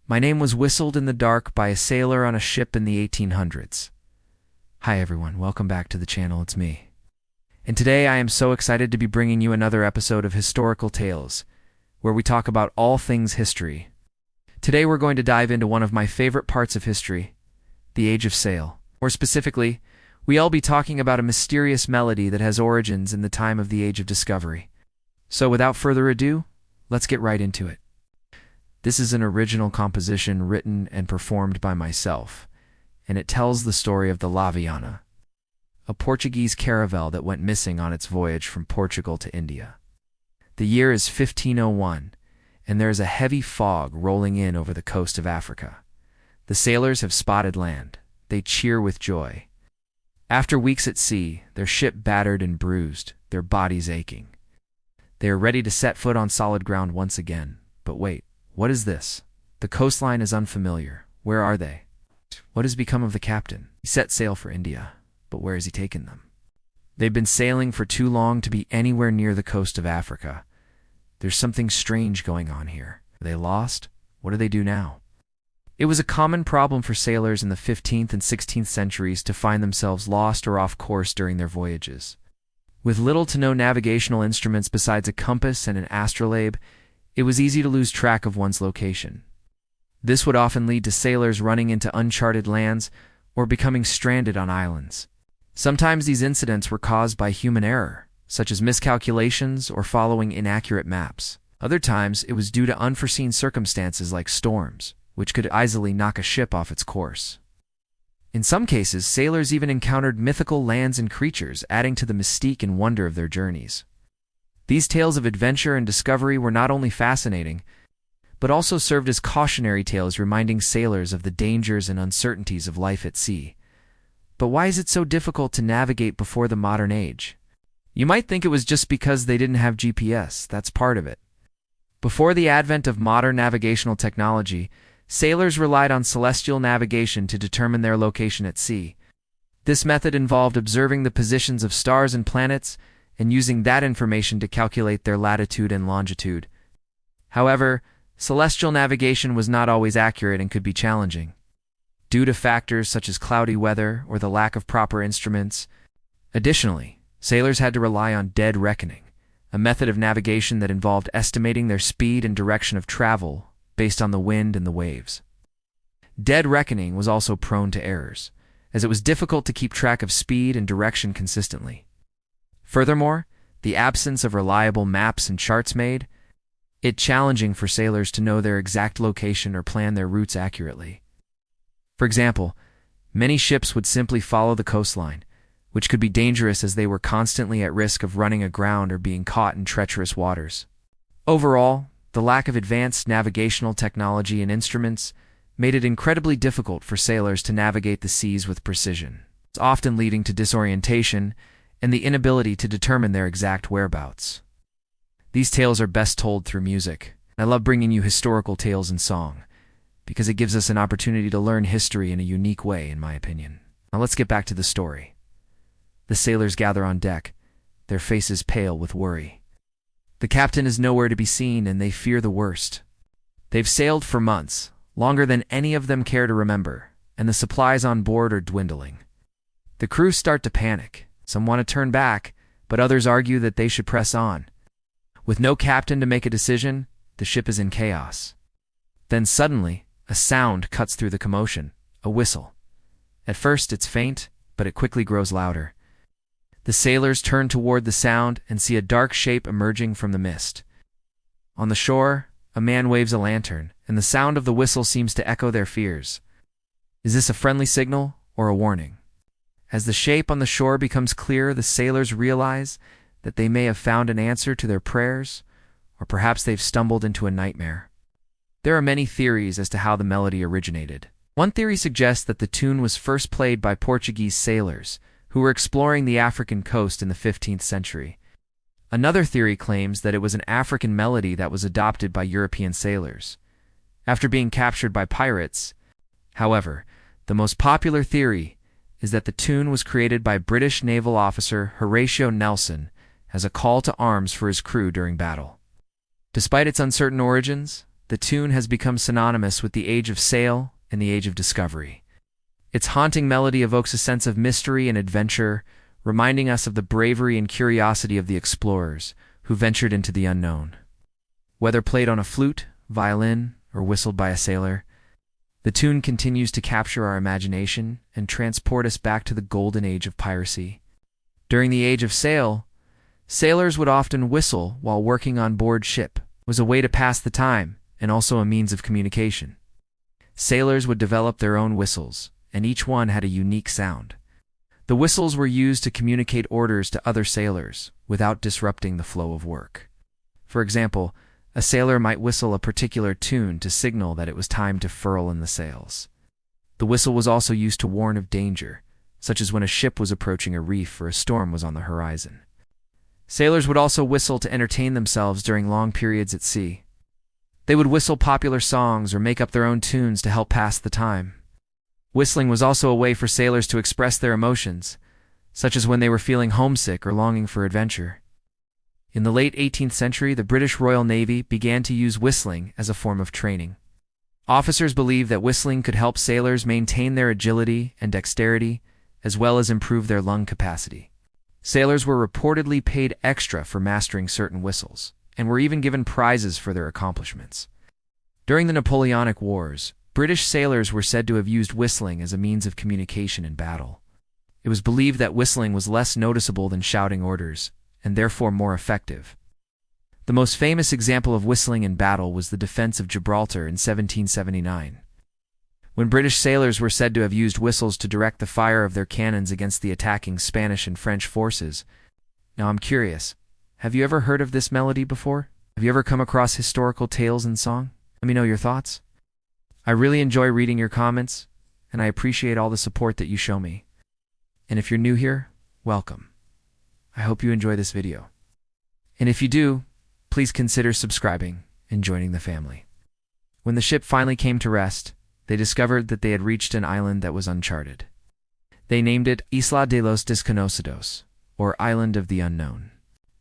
My name was whistled in the dark by a sailor on a ship in the 1800s. Hi everyone, welcome back to the channel, it's me. And today I am so excited to be bringing you another episode of Historical Tales, where we talk about all things history. Today we're going to dive into one of my favorite parts of history, the Age of Sail. More specifically, we'll be talking about a mysterious melody that has origins in the time of the Age of Discovery. So without further ado, let's get right into it. This is an original composition written and performed by myself, and it tells the story of the Laviana, a Portuguese caravel that went missing on its voyage from Portugal to India. The year is 1501, and there is a heavy fog rolling in over the coast of Africa. The sailors have spotted land. They cheer with joy. After weeks at sea, their ship battered and bruised, their bodies aching. They are ready to set foot on solid ground once again. But wait, what is this? The coastline is unfamiliar. Where are they? What has become of the captain? He set sail for India, but where has he taken them? They've been sailing for too long to be anywhere near the coast of Africa. There's something strange going on here. Are they lost? What do they do now? It was a common problem for sailors in the 15th and 16th centuries to find themselves lost or off course during their voyages. With little to no navigational instruments besides a compass and an astrolabe, it was easy to lose track of one's location. This would often lead to sailors running into uncharted lands or becoming stranded on islands. Sometimes these incidents were caused by human error, such as miscalculations or following inaccurate maps. Other times, it was due to unforeseen circumstances like storms, which could easily knock a ship off its course. In some cases, sailors even encountered mythical lands and creatures, adding to the mystique and wonder of their journeys. These tales of adventure and discovery were not only fascinating, but also served as cautionary tales reminding sailors of the dangers and uncertainties of life at sea. But why is it so difficult to navigate before the modern age? You might think it was just because they didn't have GPS. That's part of it. Before the advent of modern navigational technology, sailors relied on celestial navigation to determine their location at sea. This method involved observing the positions of stars and planets and using that information to calculate their latitude and longitude. However, celestial navigation was not always accurate and could be challenging. Due to factors such as cloudy weather or the lack of proper instruments. Additionally, sailors had to rely on dead reckoning, a method of navigation that involved estimating their speed and direction of travel based on the wind and the waves. Dead reckoning was also prone to errors, as it was difficult to keep track of speed and direction consistently. Furthermore, the absence of reliable maps and charts made it challenging for sailors to know their exact location or plan their routes accurately. For example, many ships would simply follow the coastline, which could be dangerous as they were constantly at risk of running aground or being caught in treacherous waters. Overall, the lack of advanced navigational technology and instruments made it incredibly difficult for sailors to navigate the seas with precision, often leading to disorientation and the inability to determine their exact whereabouts. These tales are best told through music. I love bringing you historical tales in song, because it gives us an opportunity to learn history in a unique way, in my opinion. Now let's get back to the story. The sailors gather on deck, their faces pale with worry. The captain is nowhere to be seen, and they fear the worst. They've sailed for months, longer than any of them care to remember, and the supplies on board are dwindling. The crew start to panic. Some want to turn back, but others argue that they should press on. With no captain to make a decision, the ship is in chaos. Then suddenly, a sound cuts through the commotion, a whistle. At first it's faint, but it quickly grows louder. The sailors turn toward the sound and see a dark shape emerging from the mist. On the shore, a man waves a lantern, and the sound of the whistle seems to echo their fears. Is this a friendly signal or a warning? As the shape on the shore becomes clear, the sailors realize that they may have found an answer to their prayers, or perhaps they've stumbled into a nightmare. There are many theories as to how the melody originated. One theory suggests that the tune was first played by Portuguese sailors who were exploring the African coast in the 15th century. Another theory claims that it was an African melody that was adopted by European sailors after being captured by pirates. However, the most popular theory is that the tune was created by British naval officer Horatio Nelson as a call to arms for his crew during battle. Despite its uncertain origins, the tune has become synonymous with the age of sail and the age of discovery. Its haunting melody evokes a sense of mystery and adventure, reminding us of the bravery and curiosity of the explorers who ventured into the unknown. Whether played on a flute, violin, or whistled by a sailor, the tune continues to capture our imagination and transport us back to the golden age of piracy. During the age of sail, sailors would often whistle while working on board ship. It was a way to pass the time and also a means of communication. Sailors would develop their own whistles, and each one had a unique sound. The whistles were used to communicate orders to other sailors without disrupting the flow of work. For example, a sailor might whistle a particular tune to signal that it was time to furl in the sails. The whistle was also used to warn of danger, such as when a ship was approaching a reef or a storm was on the horizon. Sailors would also whistle to entertain themselves during long periods at sea. They would whistle popular songs or make up their own tunes to help pass the time. Whistling was also a way for sailors to express their emotions, such as when they were feeling homesick or longing for adventure. In the late 18th century, the British Royal Navy began to use whistling as a form of training. Officers believed that whistling could help sailors maintain their agility and dexterity, as well as improve their lung capacity. Sailors were reportedly paid extra for mastering certain whistles, and were even given prizes for their accomplishments. During the Napoleonic Wars, British sailors were said to have used whistling as a means of communication in battle. It was believed that whistling was less noticeable than shouting orders, and therefore more effective. The most famous example of whistling in battle was the defense of Gibraltar in 1779, when British sailors were said to have used whistles to direct the fire of their cannons against the attacking Spanish and French forces. Now I'm curious, have you ever heard of this melody before? Have you ever come across historical tales in song? Let me know your thoughts. I really enjoy reading your comments, and I appreciate all the support that you show me. And if you're new here, welcome. I hope you enjoy this video. And if you do, please consider subscribing and joining the family. When the ship finally came to rest, they discovered that they had reached an island that was uncharted. They named it Isla de los Desconocidos, or Island of the Unknown,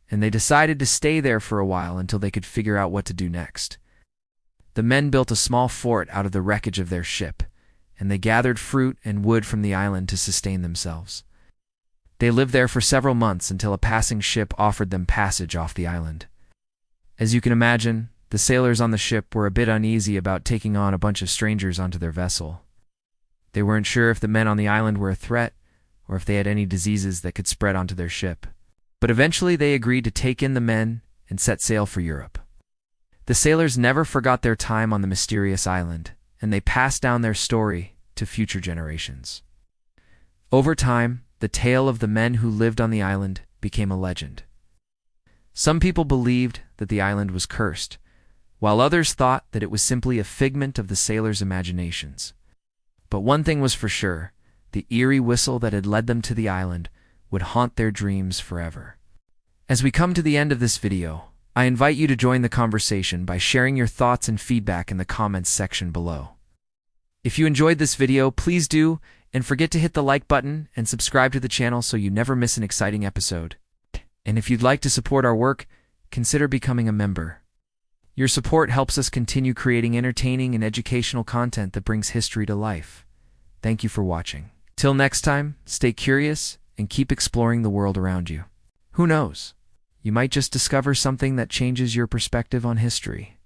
and they decided to stay there for a while until they could figure out what to do next. The men built a small fort out of the wreckage of their ship, and they gathered fruit and wood from the island to sustain themselves. They lived there for several months until a passing ship offered them passage off the island. As you can imagine, the sailors on the ship were a bit uneasy about taking on a bunch of strangers onto their vessel. They weren't sure if the men on the island were a threat, or if they had any diseases that could spread onto their ship. But eventually they agreed to take in the men and set sail for Europe. The sailors never forgot their time on the mysterious island, and they passed down their story to future generations. Over time, the tale of the men who lived on the island became a legend. Some people believed that the island was cursed, while others thought that it was simply a figment of the sailors' imaginations. But one thing was for sure, the eerie whistle that had led them to the island would haunt their dreams forever. As we come to the end of this video, I invite you to join the conversation by sharing your thoughts and feedback in the comments section below. If you enjoyed this video, please do, and forget to hit the like button and subscribe to the channel so you never miss an exciting episode. And if you'd like to support our work, consider becoming a member. Your support helps us continue creating entertaining and educational content that brings history to life. Thank you for watching. Till next time, stay curious and keep exploring the world around you. Who knows? You might just discover something that changes your perspective on history.